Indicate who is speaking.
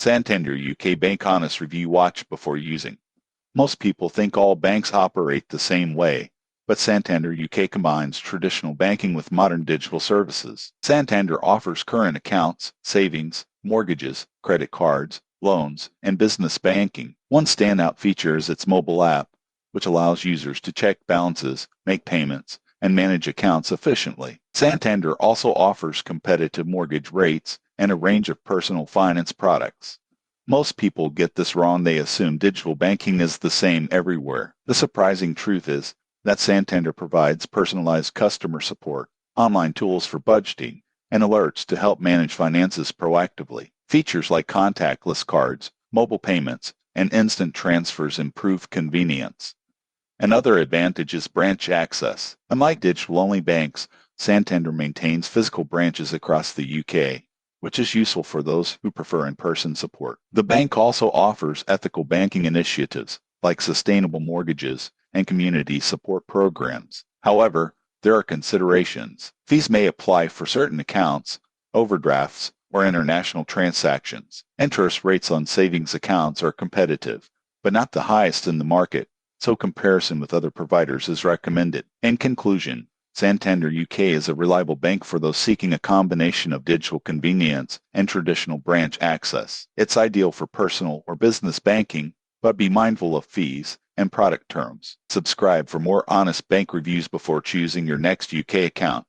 Speaker 1: Santander UK Bank Honest Review. Watch before using. Most people think all banks operate the same way, but Santander UK combines traditional banking with modern digital services. Santander offers current accounts, savings, mortgages, credit cards, loans, and business banking. One standout feature is its mobile app, which allows users to check balances, make payments, and manage accounts efficiently. Santander also offers competitive mortgage rates and a range of personal finance products. Most people get this wrong. They assume digital banking is the same everywhere. The surprising truth is that Santander provides personalized customer support, online tools for budgeting, and alerts to help manage finances proactively. Features like contactless cards, mobile payments, and instant transfers improve convenience. Another advantage is branch access. Unlike digital-only banks, Santander maintains physical branches across the UK, which is useful for those who prefer in-person support. The bank also offers ethical banking initiatives, like sustainable mortgages and community support programs. However, there are considerations. Fees may apply for certain accounts, overdrafts, or international transactions. Interest rates on savings accounts are competitive, but not the highest in the market, so comparison with other providers is recommended. In conclusion, Santander UK is a reliable bank for those seeking a combination of digital convenience and traditional branch access. It's ideal for personal or business banking, but be mindful of fees and product terms. Subscribe for more honest bank reviews before choosing your next UK account.